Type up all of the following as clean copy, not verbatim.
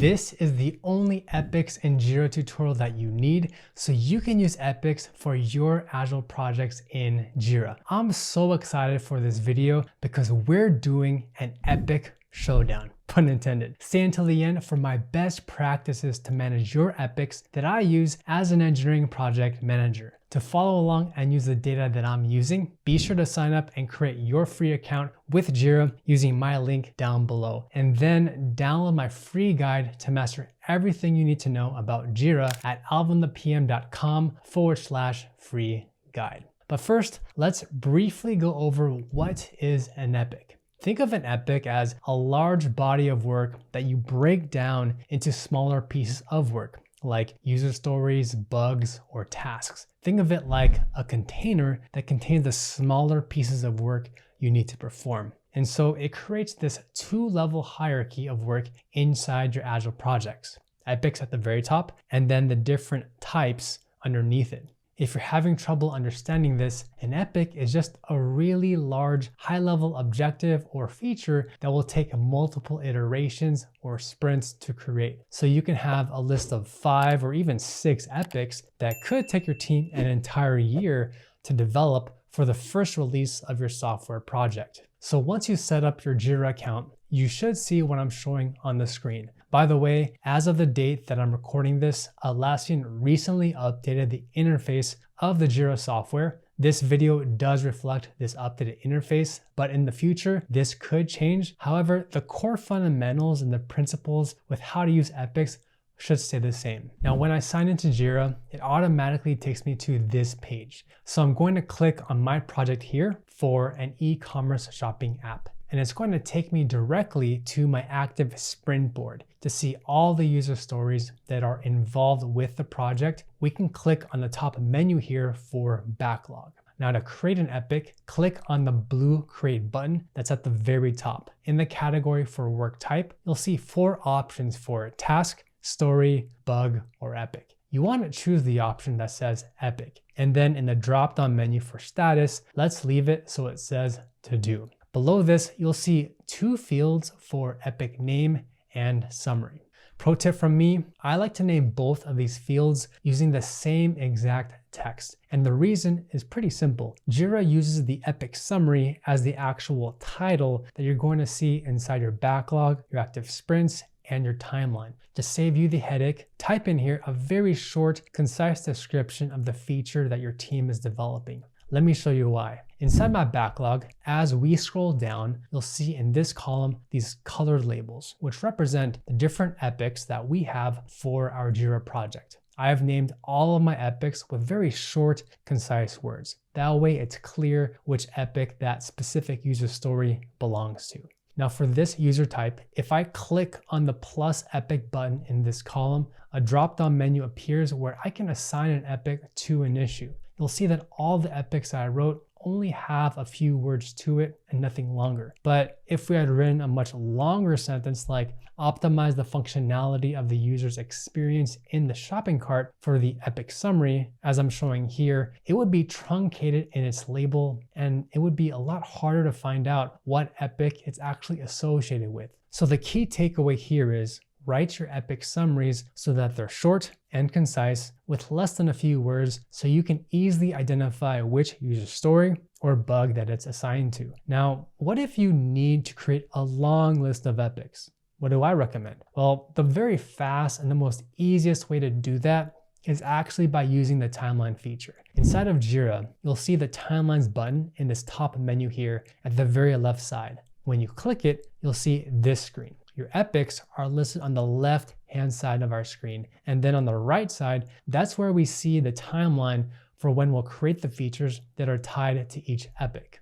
This is the only epics and Jira tutorial that you need so you can use epics for your Agile projects in Jira. I'm so excited for this video because we're doing an epic showdown, pun intended. Stay until the end for my best practices to manage your epics that I use as an engineering project manager. To follow along and use the data that I'm using, be sure to sign up and create your free account with Jira using my link down below. And then download my free guide to master everything you need to know about Jira at alvinthepm.com/free guide. But first, let's briefly go over what is an epic. Think of an epic as a large body of work that you break down into smaller pieces of work, like user stories, bugs, or tasks. Think of it like a container that contains the smaller pieces of work you need to perform. And so it creates this two-level hierarchy of work inside your Agile projects. Epics at the very top, and then the different types underneath it. If you're having trouble understanding this, an epic is just a really large, high-level objective or feature that will take multiple iterations or sprints to create. So you can have a list of 5 or even 6 epics that could take your team an entire year to develop for the first release of your software project. So once you set up your Jira account, you should see what I'm showing on the screen. By the way, as of the date that I'm recording this, Atlassian recently updated the interface of the Jira software. This video does reflect this updated interface, but in the future, this could change. However, the core fundamentals and the principles with how to use epics should stay the same. Now, when I sign into Jira, it automatically takes me to this page. So I'm going to click on my project here for an e-commerce shopping app. And it's going to take me directly to my active sprint board to see all the user stories that are involved with the project. We can click on the top menu here for backlog. Now to create an epic, click on the blue create button that's at the very top. In the category for work type, you'll see 4 options for task, story, bug, or epic. You want to choose the option that says epic. And then in the drop-down menu for status, let's leave it so it says to do. Below this, you'll see 2 fields for epic name and summary. Pro tip from me, I like to name both of these fields using the same exact text. And the reason is pretty simple. Jira uses the epic summary as the actual title that you're going to see inside your backlog, your active sprints, and your timeline. To save you the headache, type in here a very short, concise description of the feature that your team is developing. Let me show you why. Inside my backlog, as we scroll down, you'll see in this column these colored labels, which represent the different epics that we have for our Jira project. I have named all of my epics with very short, concise words. That way it's clear which epic that specific user story belongs to. Now for this user type, if I click on the plus epic button in this column, a drop-down menu appears where I can assign an epic to an issue. You'll see that all the epics that I wrote only have a few words to it and nothing longer. But if we had written a much longer sentence like optimize the functionality of the user's experience in the shopping cart for the epic summary, as I'm showing here, it would be truncated in its label and it would be a lot harder to find out what epic it's actually associated with. So the key takeaway here is write your epic summaries so that they're short and concise with less than a few words so you can easily identify which user story or bug that it's assigned to. Now, what if you need to create a long list of epics? What do I recommend? Well, the very fast and the most easiest way to do that is actually by using the timeline feature. Inside of Jira, you'll see the timelines button in this top menu here at the very left side. When you click it, you'll see this screen. Your epics are listed on the left-hand side of our screen. And then on the right side, that's where we see the timeline for when we'll create the features that are tied to each epic.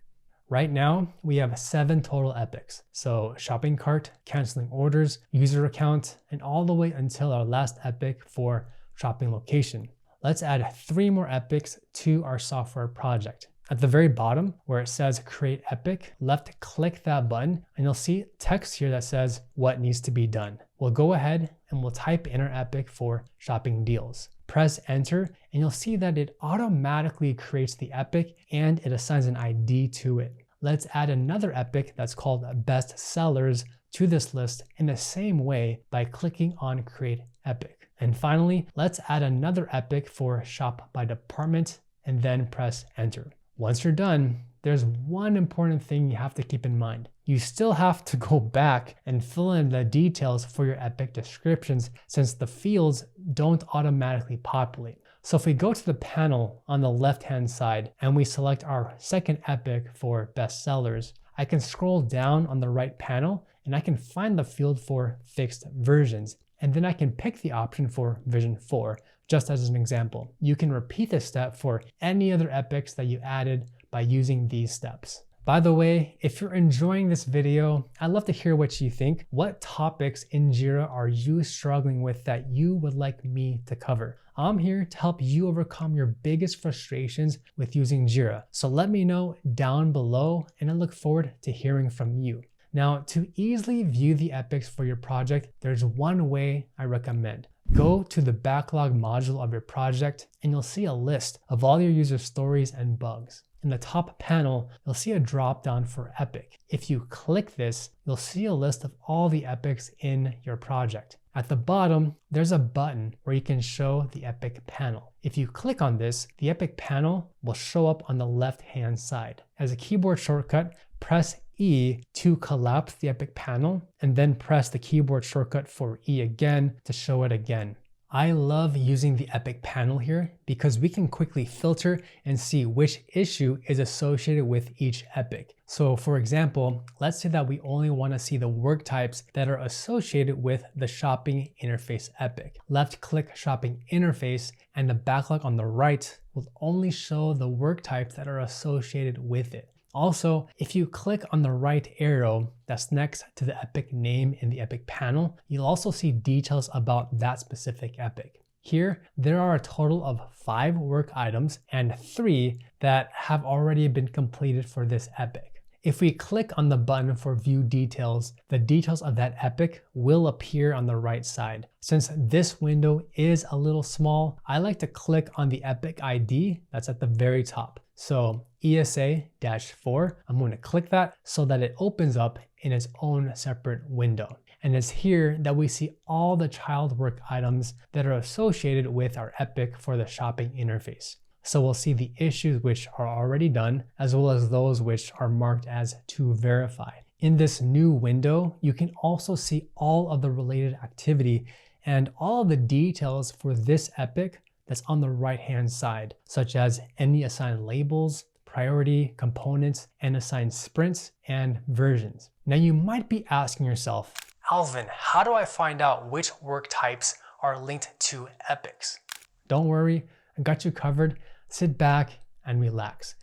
Right now, we have 7 total epics. So shopping cart, canceling orders, user account, and all the way until our last epic for shopping location. Let's add 3 more epics to our software project. At the very bottom where it says create epic, left click that button and you'll see text here that says what needs to be done. We'll go ahead and we'll type in our epic for shopping deals. Press enter and you'll see that it automatically creates the epic and it assigns an ID to it. Let's add another epic that's called best sellers to this list in the same way by clicking on Create Epic. And finally, let's add another epic for Shop by Department and then press Enter. Once you're done, there's one important thing you have to keep in mind. You still have to go back and fill in the details for your epic descriptions since the fields don't automatically populate. So if we go to the panel on the left-hand side and we select our second epic for bestsellers, I can scroll down on the right panel and I can find the field for fixed versions. And then I can pick the option for version 4, just as an example. You can repeat this step for any other epics that you added by using these steps. By the way, if you're enjoying this video, I'd love to hear what you think. What topics in Jira are you struggling with that you would like me to cover? I'm here to help you overcome your biggest frustrations with using Jira. So let me know down below and I look forward to hearing from you. Now, to easily view the epics for your project, there's one way I recommend. Go to the backlog module of your project and you'll see a list of all your user stories and bugs. In the top panel, you'll see a drop down for epic. If you click this, you'll see a list of all the epics in your project. At the bottom, there's a button where you can show the epic panel. If you click on this, the epic panel will show up on the left-hand side. As a keyboard shortcut, press E to collapse the epic panel and then press the keyboard shortcut for E again to show it again. I love using the epic panel here because we can quickly filter and see which issue is associated with each epic. So for example, let's say that we only want to see the work types that are associated with the shopping interface epic. Left click shopping interface and the backlog on the right will only show the work types that are associated with it. Also, if you click on the right arrow that's next to the epic name in the epic panel, you'll also see details about that specific epic. Here, there are a total of 5 work items and 3 that have already been completed for this epic. If we click on the button for View Details, the details of that epic will appear on the right side. Since this window is a little small, I like to click on the epic ID that's at the very top. So ESA-4, I'm going to click that so that it opens up in its own separate window. And it's here that we see all the child work items that are associated with our epic for the shopping interface. So we'll see the issues which are already done, as well as those which are marked as to verify. In this new window, you can also see all of the related activity and all of the details for this epic that's on the right-hand side, such as any assigned labels, priority, components, and assigned sprints and versions. Now you might be asking yourself, Alvin, how do I find out which work types are linked to epics? Don't worry, I got you covered. Sit back and relax.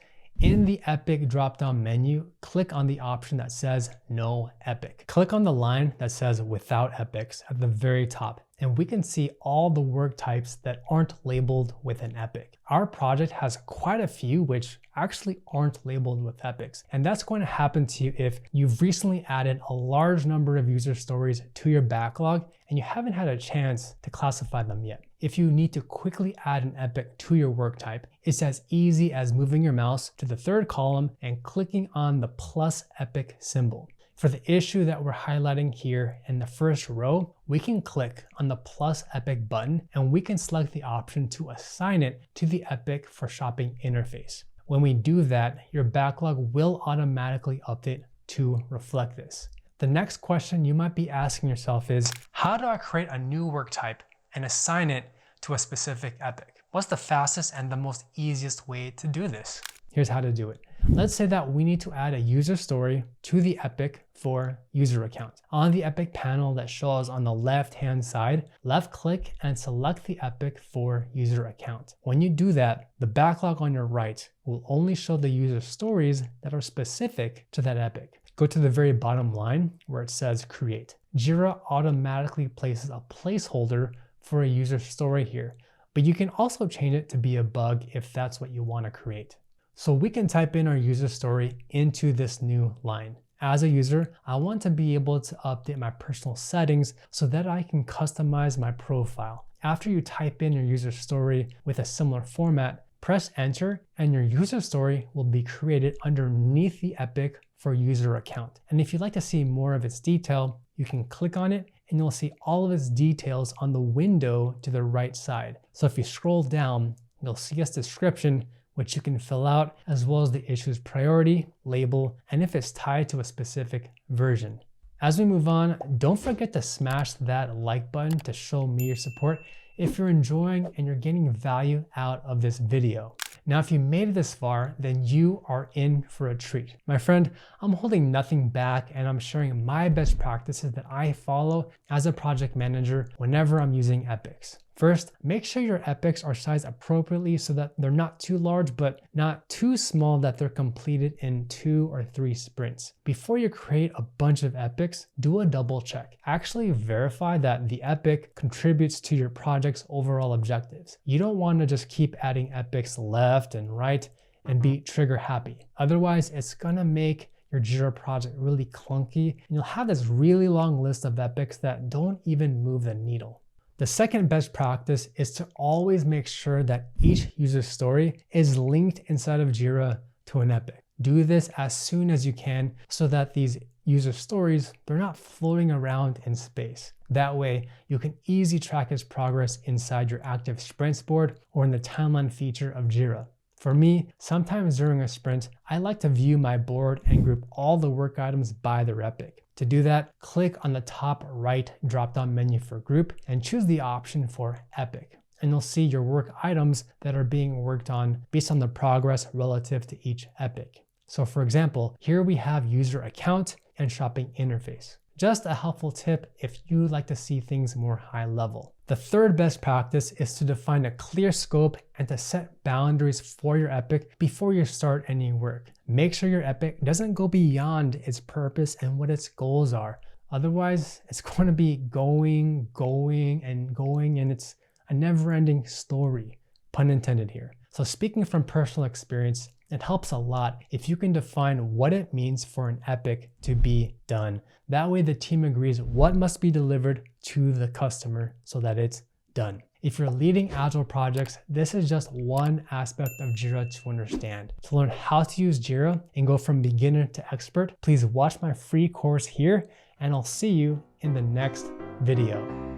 In the epic drop-down menu, click on the option that says No Epic. Click on the line that says Without Epics at the very top, and we can see all the work types that aren't labeled with an epic. Our project has quite a few which actually aren't labeled with epics, and that's going to happen to you if you've recently added a large number of user stories to your backlog and you haven't had a chance to classify them yet. If you need to quickly add an epic to your work type, it's as easy as moving your mouse to the third column and clicking on the plus epic symbol. For the issue that we're highlighting here in the first row, we can click on the plus epic button and we can select the option to assign it to the epic for shopping interface. When we do that, your backlog will automatically update to reflect this. The next question you might be asking yourself is, how do I create a new work type and assign it to a specific epic? What's the fastest and the most easiest way to do this? Here's how to do it. Let's say that we need to add a user story to the epic for user account. On the epic panel that shows on the left-hand side, left click and select the epic for user account. When you do that, the backlog on your right will only show the user stories that are specific to that epic. Go to the very bottom line where it says create. Jira automatically places a placeholder for a user story here, but you can also change it to be a bug if that's what you want to create. So we can type in our user story into this new line. As a user, I want to be able to update my personal settings so that I can customize my profile. After you type in your user story with a similar format, press enter and your user story will be created underneath the epic for user account. And if you'd like to see more of its detail, you can click on it and you'll see all of its details on the window to the right side. So if you scroll down, you'll see its description, which you can fill out, as well as the issue's priority, label, and if it's tied to a specific version. As we move on, don't forget to smash that like button to show me your support if you're enjoying and you're getting value out of this video. Now, if you made it this far, then you are in for a treat. My friend, I'm holding nothing back and I'm sharing my best practices that I follow as a project manager whenever I'm using epics. First, make sure your epics are sized appropriately so that they're not too large, but not too small that they're completed in 2 or 3 sprints. Before you create a bunch of epics, do a double check. Actually verify that the epic contributes to your project's overall objectives. You don't want to just keep adding epics left and right and be trigger happy. Otherwise, it's gonna make your Jira project really clunky and you'll have this really long list of epics that don't even move the needle. The second best practice is to always make sure that each user story is linked inside of Jira to an epic. Do this as soon as you can so that these user stories, they're not floating around in space. That way, you can easily track its progress inside your active sprints board or in the timeline feature of Jira. For me, sometimes during a sprint, I like to view my board and group all the work items by their epic. To do that, click on the top right drop-down menu for group and choose the option for epic. And you'll see your work items that are being worked on based on the progress relative to each epic. So for example, here we have user account and shopping interface. Just a helpful tip if you like to see things more high level. The third best practice is to define a clear scope and to set boundaries for your epic before you start any work. Make sure your epic doesn't go beyond its purpose and what its goals are. Otherwise, it's going to be going, and it's a never-ending story, pun intended here. So speaking from personal experience, it helps a lot if you can define what it means for an epic to be done. That way the team agrees what must be delivered to the customer so that it's done. If you're leading Agile projects, this is just one aspect of Jira to understand. To learn how to use Jira and go from beginner to expert, please watch my free course here, and I'll see you in the next video.